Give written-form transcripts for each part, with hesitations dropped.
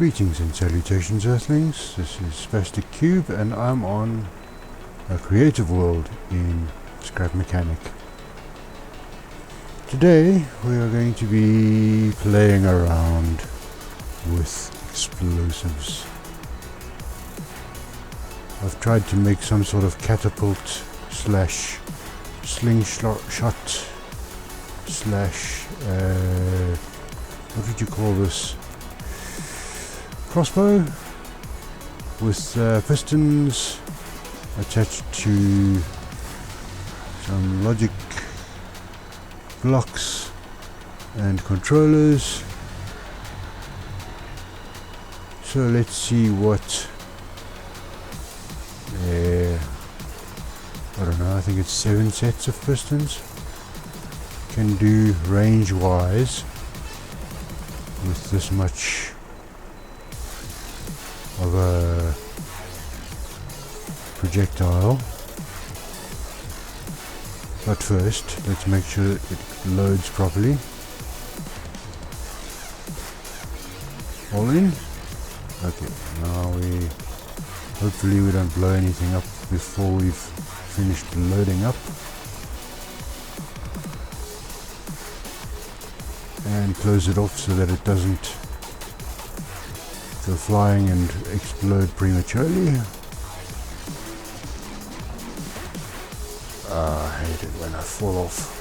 Greetings and salutations, Earthlings. This is Spastic Cube, and I'm on a creative world in Scrap Mechanic. Today we are going to be playing around with explosives. I've tried to make some sort of catapult slash slingshot slash what would you call this? Crossbow with pistons attached to some logic blocks and controllers. So let's see what I don't know, I think it's 7 sets of pistons can do range wise with this much of a projectile. But first, let's make sure it loads properly. All in. Okay, now hopefully we don't blow anything up before we've finished loading up. And close it off so that it doesn't go flying and explode prematurely. I hate it when I fall off.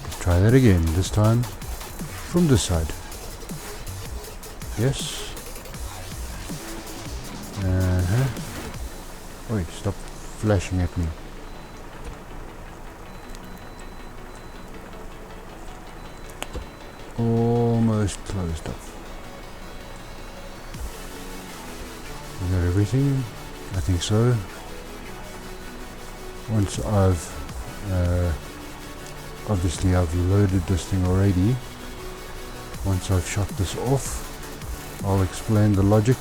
Let's try that again, this time from this side. Yes. Wait, stop flashing at me. Almost closed up. Is that everything? I think so. Once obviously I've loaded this thing already. Once I've shot this off, I'll explain the logic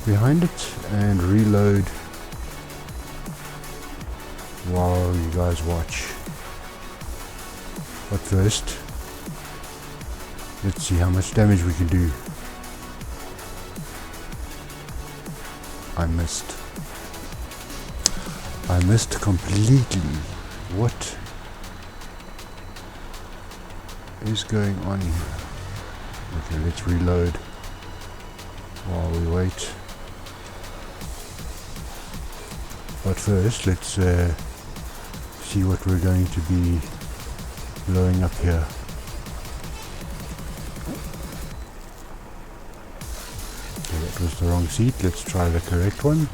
behind it and reload while you guys watch. But first, let's see how much damage we can do. I missed completely. What is going on here? Okay, let's reload while we wait. But first, let's see what we're going to be blowing up here. Okay, that was the wrong seat. Let's try the correct one.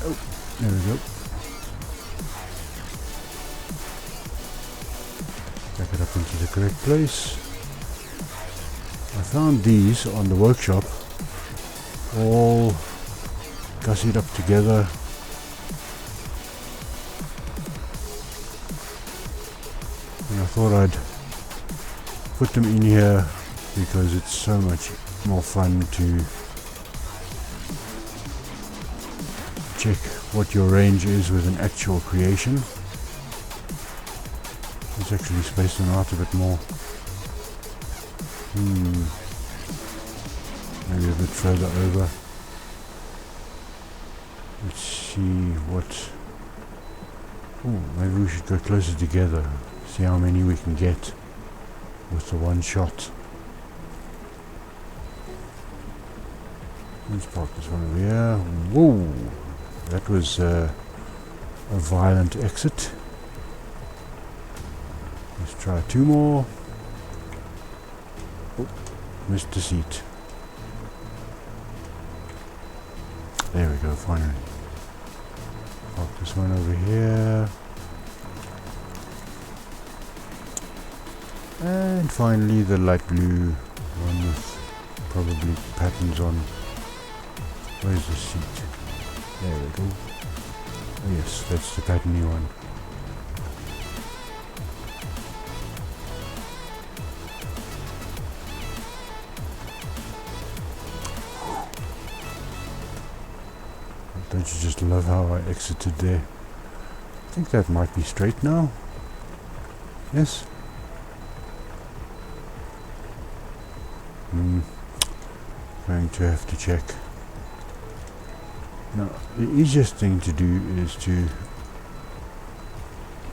Oh, there we go. Back it up into the correct place. I found these on the workshop, all gussied up together. And I thought I'd put them in here because it's so much more fun to check what your range is with an actual creation. Let's actually space them out a bit more. Maybe a bit further over. Let's see what... Oh, maybe we should go closer together. See how many we can get with the one shot. Let's park this one over here. Whoa! That was a violent exit. Let's try 2 more. Oh, missed the seat. There we go, finally. Park this one over here. And finally the light blue one with probably patterns on. Where's the seat? There we go. Oh yes, that's the patterny one. Don't you just love how I exited there? I think that might be straight now. Yes? Going to have to check. Now, the easiest thing to do is to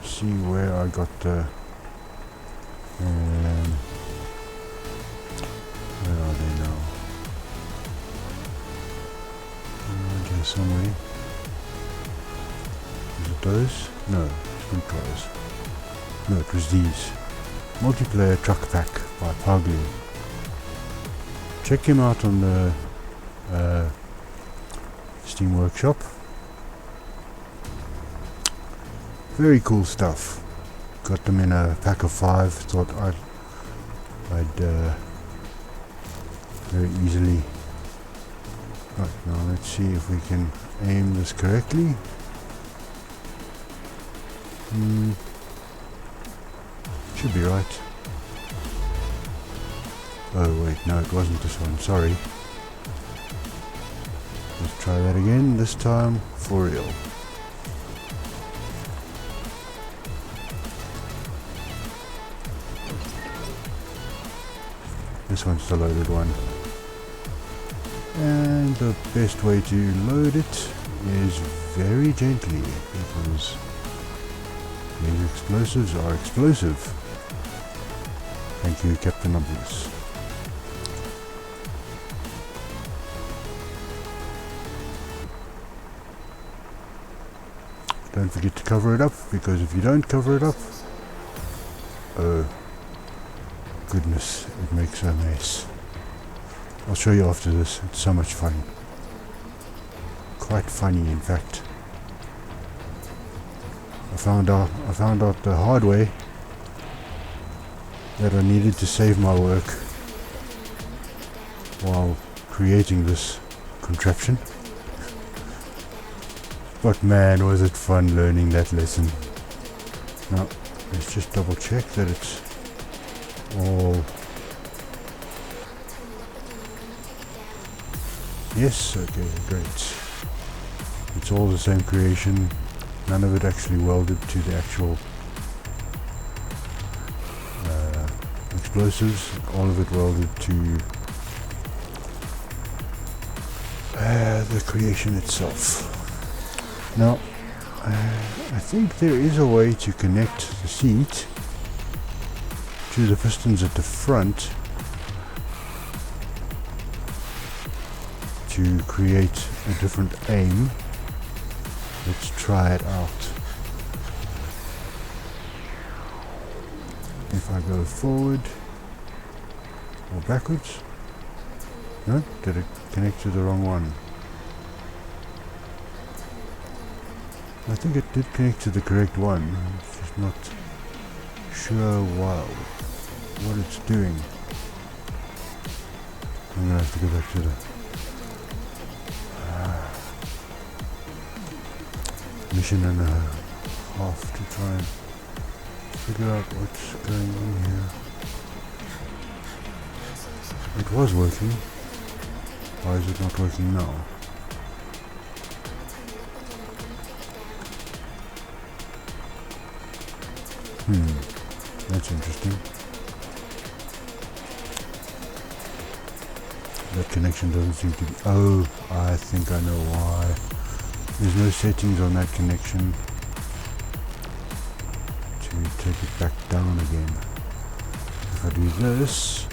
see where I got the where are they now? Around here somewhere. Is it those? No, sweet cars. No, it was these. Multiplayer Truck Pack by Pagli. Check him out on the Steam Workshop. Very cool stuff. Got them in a pack of 5. Thought I'd very easily. Right, now let's see if we can aim this correctly. Should be right. Oh wait, no, it wasn't this one, sorry. Let's try that again, this time for real. This one's the loaded one. And the best way to load it is very gently, because these explosives are explosive. Thank you, Captain Obvious. Don't forget to cover it up, because if you don't cover it up, oh goodness, it makes a mess. I'll show you after this. It's so much fun. Quite funny, in fact. I found out the hard way that I needed to save my work while creating this contraption. But man, was it fun learning that lesson. Now, let's just double check that it's all... Yes, okay, great. It's all the same creation. None of it actually welded to the actual explosives. All of it welded to the creation itself. Now, I think there is a way to connect the seat to the pistons at the front to create a different aim. Let's try it out. If I go forward or backwards. No? Did it connect to the wrong one? I think it did connect to the correct one. I'm just not sure what it's doing. I'm gonna have to go back to the mission and a half to try and figure out what's going on here. It was working. Why is it not working now? That's interesting. That connection doesn't seem to be... Oh, I think I know why. There's no settings on that connection to take it back down again. If I do this,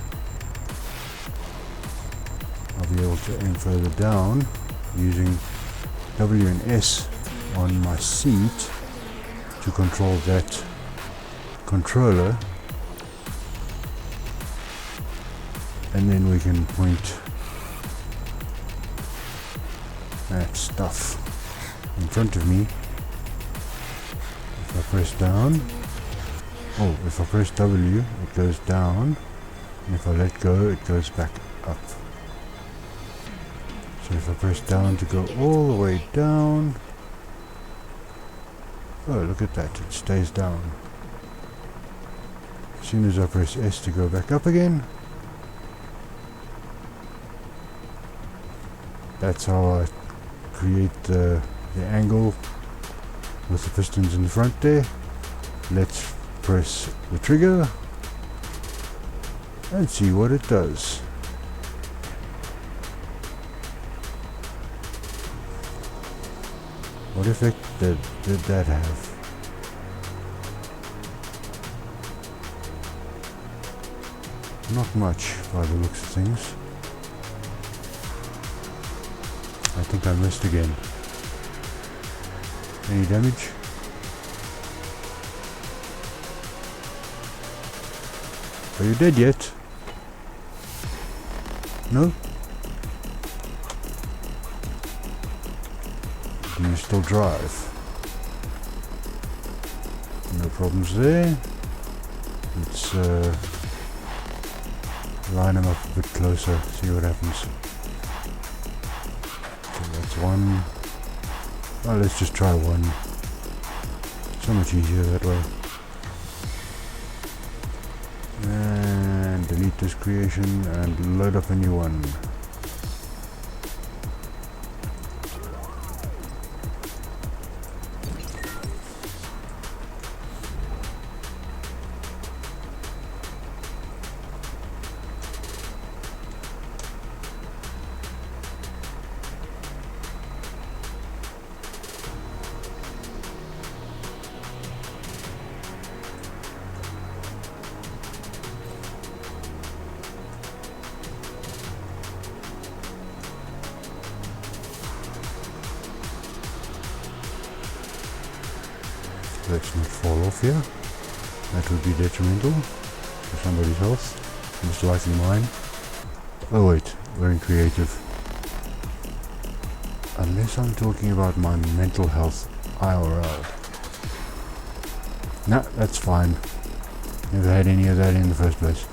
I'll be able to aim further down using W and S on my seat to control that controller, and then we can point that stuff in front of me. If I press down, if I press W, it goes down, and if I let go, it goes back up. So if I press down to go all the way down, oh, look at that, it stays down. As soon as I press S to go back up again, that's how I create the angle with the pistons in the front there. Let's press the trigger and see what it does. What effect did that have? Not much by the looks of things. I think I missed again. Any damage? Are you dead yet? No? Do you still drive? No problems there. Let's line them up a bit closer, see what happens. Okay, that's one. Oh, let's just try one. So much easier that way. And delete this creation and load up a new one. Let's not fall off here. That would be detrimental to somebody's health, most likely mine. Oh wait, we're in creative. Unless I'm talking about my mental health IRL. Nah, that's fine. Never had any of that in the first place.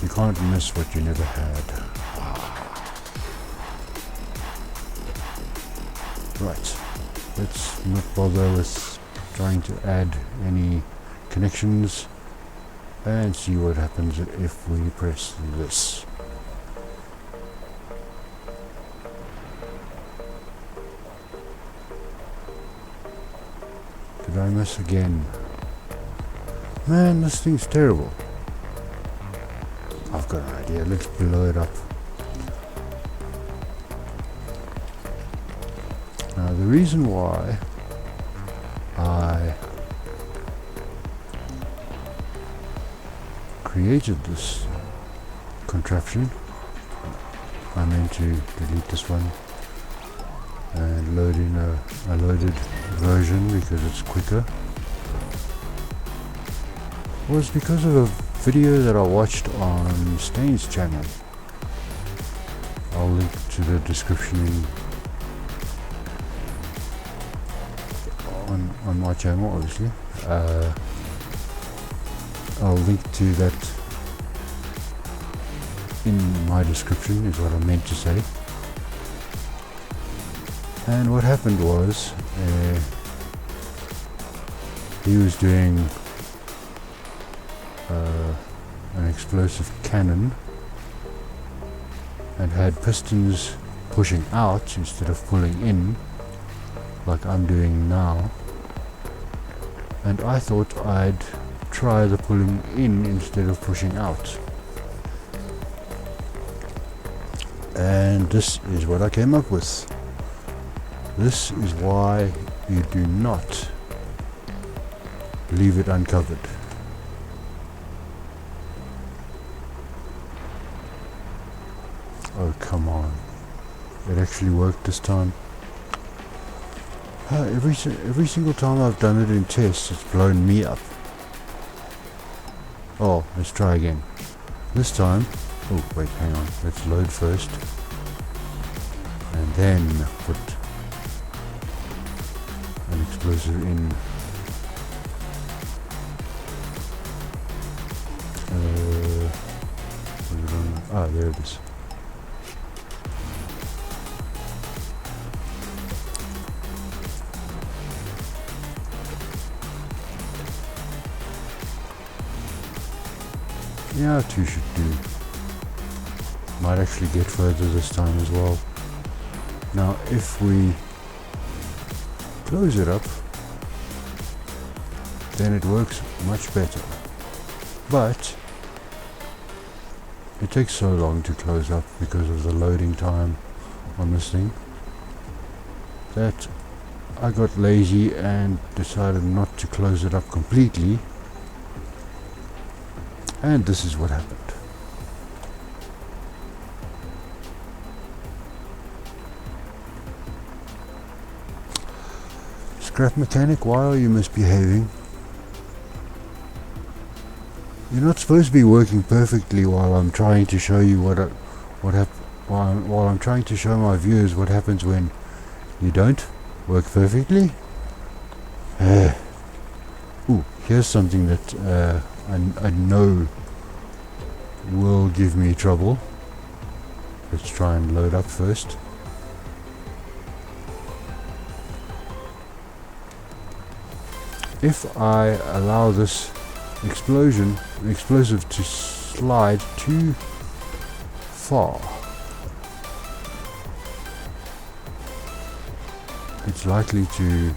You can't miss what you never had. Right, let's not bother with trying to add any connections and see what happens if we press this. Did I miss again? Man, this thing's terrible. I've got an idea, let's blow it up. Now the reason why I created this contraption, I meant to delete this one and load in a loaded version because it's quicker, was because of a video that I watched on Staynz channel. I'll link to the description on my channel, obviously. I'll link to that in my description, is what I meant to say. And what happened was, he was doing an explosive cannon and had pistons pushing out instead of pulling in, like I'm doing now. And I thought I'd try the pulling in instead of pushing out. And this is what I came up with. This is why you do not leave it uncovered. Oh, come on. It actually worked this time. Every single time I've done it in tests, it's blown me up. Oh, let's try again. This time, oh wait, hang on. Let's load first. And then put an explosive in. Ah, there it is. Yeah, two should do. Might actually get further this time as well. Now, if we close it up, then it works much better. But it takes so long to close up because of the loading time on this thing that I got lazy and decided not to close it up completely, and this is what happened. Scrap mechanic, why are you misbehaving? You're not supposed to be working perfectly while I'm trying to show you while I'm trying to show my viewers what happens when you don't work perfectly. Ooh, here's something that I know will give me trouble. Let's try and load up first. If I allow this explosive to slide too far, it's likely to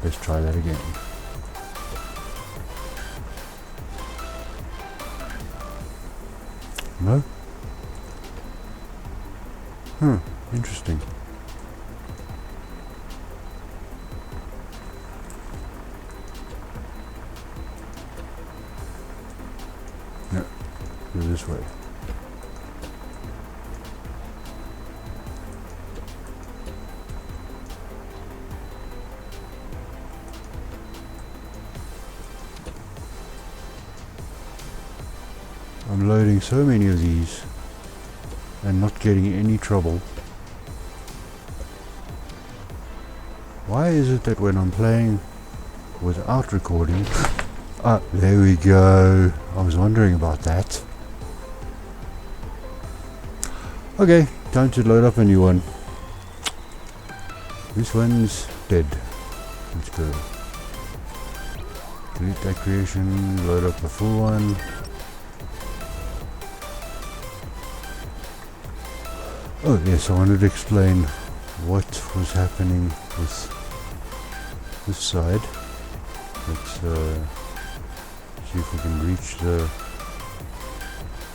let's try that again. No? Interesting. No, go this way. I'm loading so many of these and not getting any trouble. Why is it that when I'm playing without recording... there we go. I was wondering about that. Okay, time to load up a new one. This one's dead. Let's go. Delete that creation, load up a full one. Oh yes, I wanted to explain what was happening with this side. Let's see if we can reach the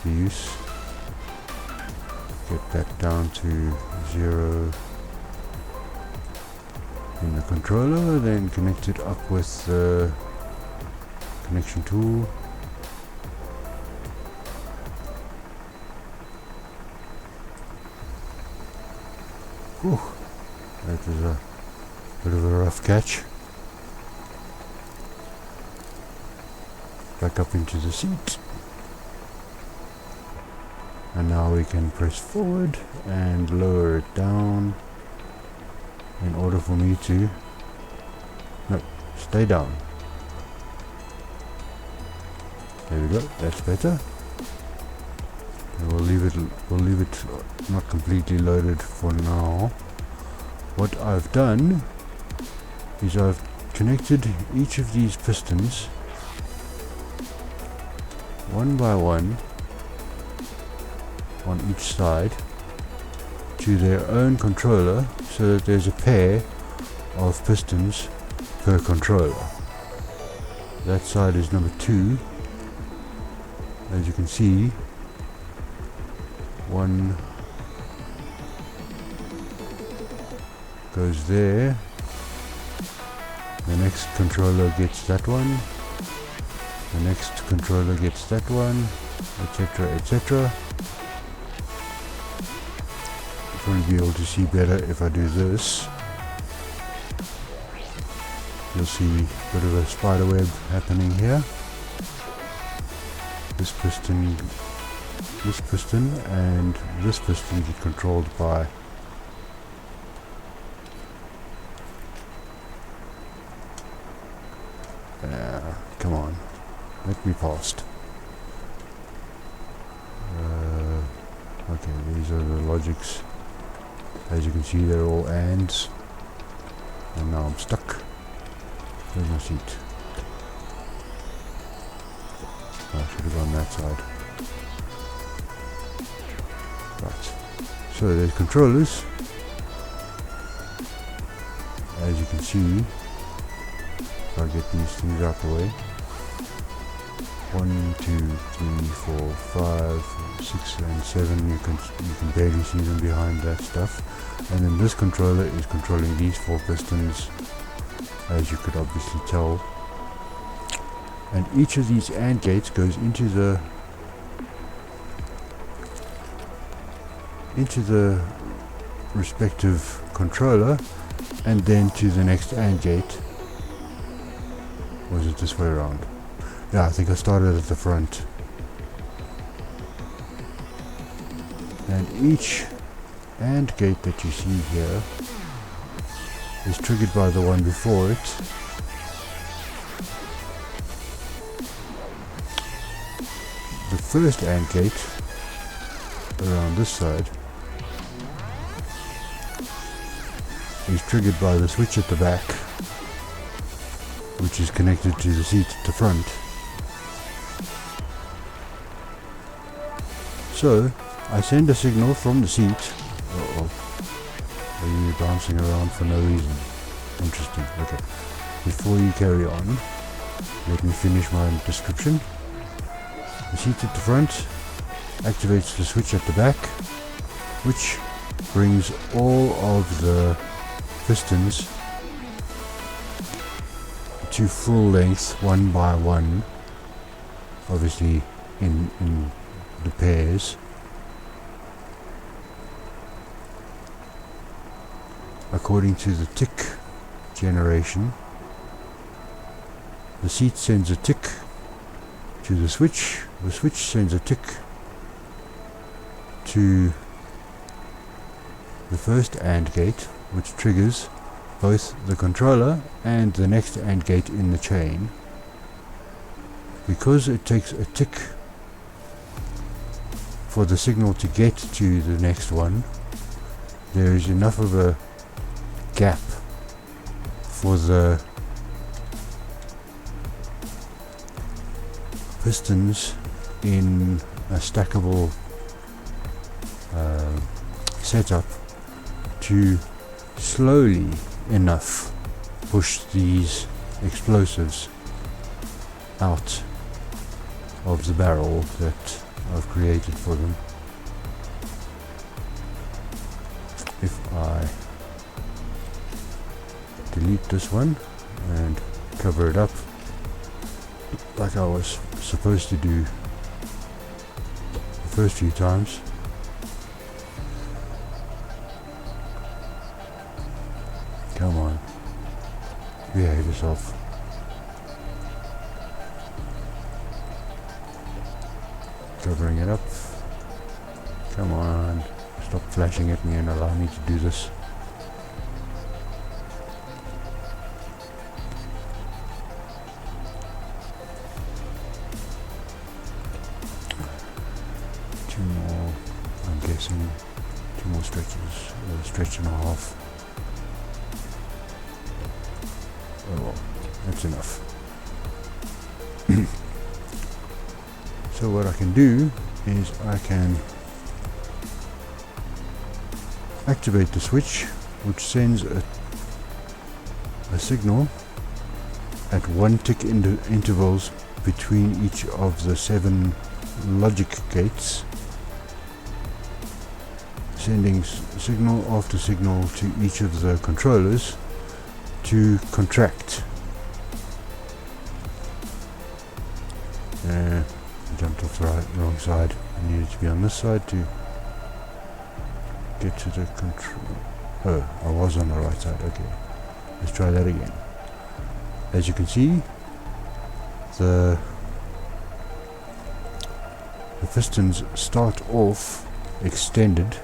use. Get that down to 0 in the controller, then connect it up with the connection tool. Whew, that was a bit of a rough catch. Back up into the seat. And now we can press forward and lower it down in order for me to... No, stay down. There we go, that's better. And we'll leave it not completely loaded for now. What I've done is I've connected each of these pistons one by one on each side to their own controller, so that there's a pair of pistons per controller. That side is number 2. As you can see, one goes there, the next controller gets that one, the next controller gets that one, etc, etc. You'll probably be able to see better if I do this. You'll see a bit of a spider web happening here. This piston and this piston get controlled by come on, let me past. Okay, these are the logics. As you can see, they're all ands, and now I'm stuck. Where's my seat? I should have gone that side. Right, so there's controllers. As you can see, if if I get these things out the way. 1, 2, 3, 4, 5, 6 and 7. You can barely see them behind that stuff. And then this controller is controlling these 4 pistons, as you could obviously tell. And each of these AND gates goes into the respective controller, and then to the next AND gate. Or is it this way around? Yeah, I think I started at the front. And each AND gate that you see here is triggered by the one before it. The first AND gate around this side is triggered by the switch at the back, which is connected to the seat at the front. So I send a signal from the seat. Uh-oh. Are you bouncing around for no reason? Interesting. Okay. Before you carry on, let me finish my description. The seat at the front activates the switch at the back, which brings all of the pistons to full length, one by one, obviously in the pairs. According to the tick generation, the seat sends a tick to the switch sends a tick to the first AND gate, which triggers both the controller and the next AND gate in the chain. Because it takes a tick for the signal to get to the next one, there is enough of a gap for the pistons in a stackable setup to slowly enough push these explosives out of the barrel that I've created for them. If I delete this one and cover it up like I was supposed to do the first few times, come on, behave yourself. Covering it up. Come on, stop flashing at me and allow me to do this. Two more, I'm guessing, 2 more stretches, a stretch and a half. Oh well, that's enough. So what I can do is I can activate the switch, which sends a signal at 1 tick intervals between each of the 7 logic gates, sending signal after signal to each of the controllers to contract. Jumped off the wrong side. I needed to be on this side to get to the control. Oh, I was on the right side. Okay, let's try that again. As you can see, the pistons start off extended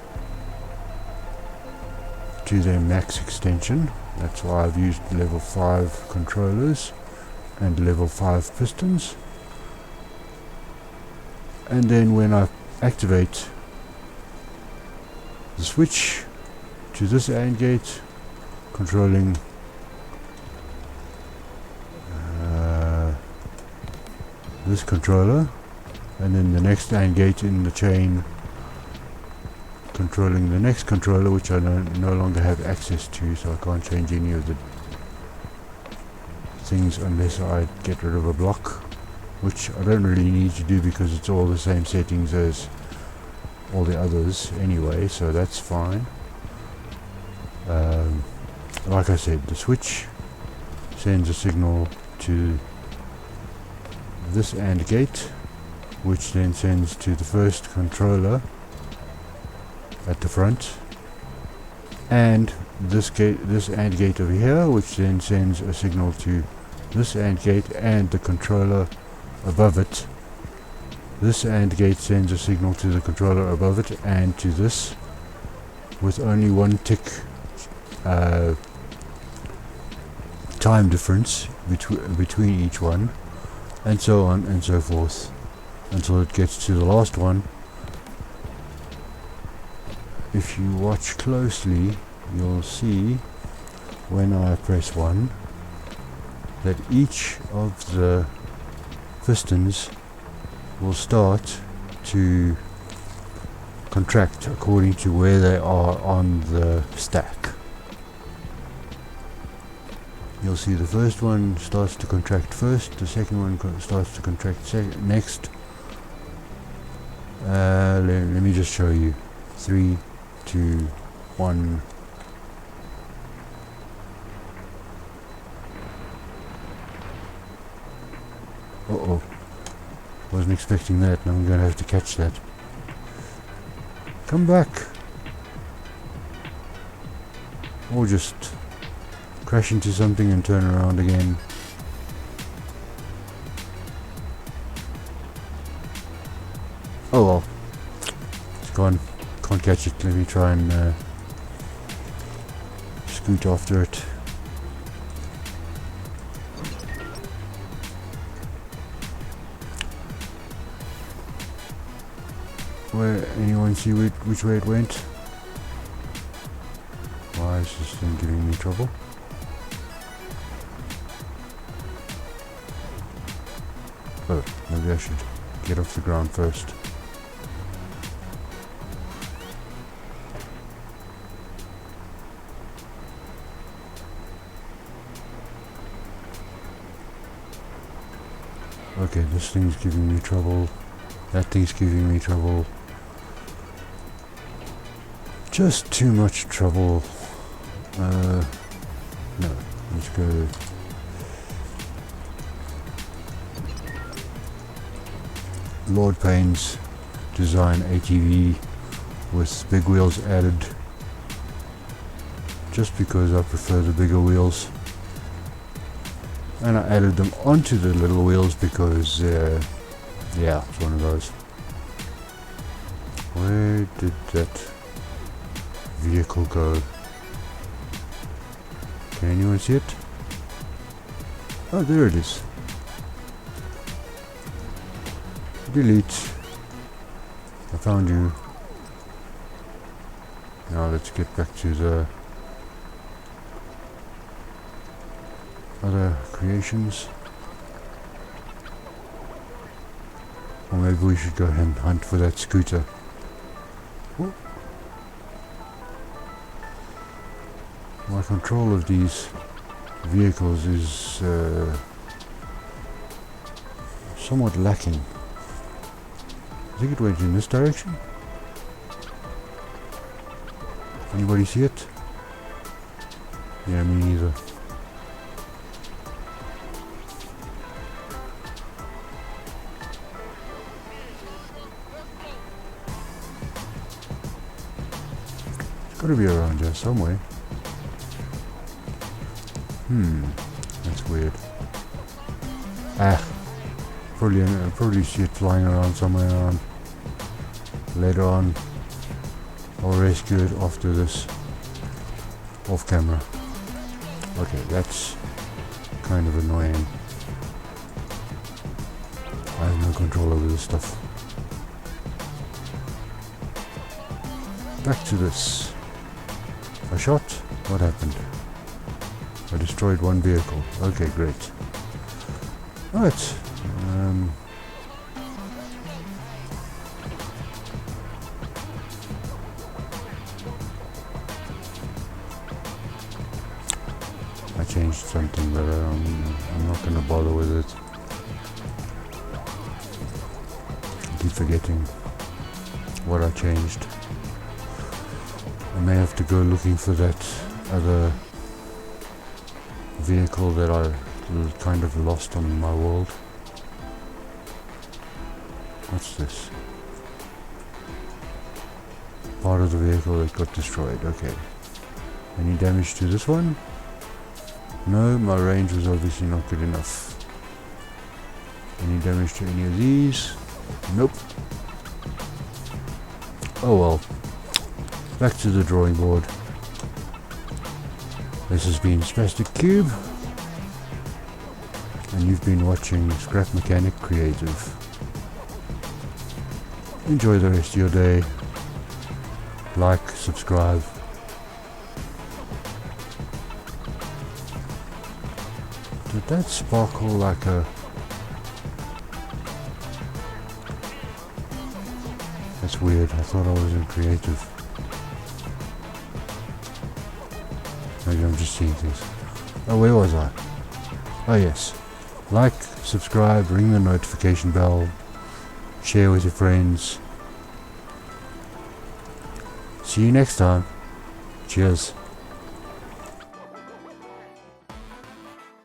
to their max extension. That's why I've used level 5 controllers and level 5 pistons. And then when I activate the switch to this AND gate, controlling this controller, and then the next AND gate in the chain, controlling the next controller, which I no longer have access to, so I can't change any of the things unless I get rid of a block, which I don't really need to do because it's all the same settings as all the others anyway, so that's fine. Like I said, the switch sends a signal to this AND gate, which then sends to the first controller at the front, and this AND gate over here, which then sends a signal to this AND gate and the controller above it. This AND gate sends a signal to the controller above it and to this, with only one tick time difference between each one, and so on and so forth until it gets to the last one. If you watch closely, you'll see when I press 1 that each of the pistons will start to contract according to where they are on the stack. You'll see the first one starts to contract first, the second one starts to contract next. Let me just show you. 3, 2, 1. Uh-oh. Wasn't expecting that, and I'm going to have to catch that. Come back! Or just crash into something and turn around again. Oh well. It's gone. Can't catch it. Let me try and scoot after it. Anyone see which way it went? Why is this thing giving me trouble? Oh, maybe I should get off the ground first. Okay, this thing's giving me trouble. That thing's giving me trouble. Just too much trouble. No, let's go. Lord Payne's design ATV with big wheels added, just because I prefer the bigger wheels. And I added them onto the little wheels because, yeah, it's one of those. Where did that vehicle go? Can anyone see it? Oh, there it is. Delete. I found you. Now let's get back to the other creations. Or maybe we should go and hunt for that scooter. Ooh. My control of these vehicles is somewhat lacking. I think it went in this direction. Anybody see it? Yeah, me neither. It's got to be around here somewhere. That's weird. Probably see it flying around somewhere around. Later on, I'll rescue it after this, off camera. Okay, that's kind of annoying. I have no control over this stuff. Back to this. I shot. What happened? I destroyed one vehicle. Okay, great. Right. I changed something, but I'm not gonna bother with it. I keep forgetting what I changed. I may have to go looking for that other vehicle that I kind of lost on my world. What's this? Part of the vehicle that got destroyed. Okay. Any damage to this one? No, my range was obviously not good enough. Any damage to any of these? Nope. Oh well. Back to the drawing board. This has been Spastic Cube, and you've been watching Scrap Mechanic Creative. Enjoy the rest of your day. Like, subscribe. Did that sparkle like a... That's weird, I thought I was in creative. Maybe I'm just seeing things. Oh, where was I? Oh yes. Like, subscribe, ring the notification bell, share with your friends. See you next time. Cheers.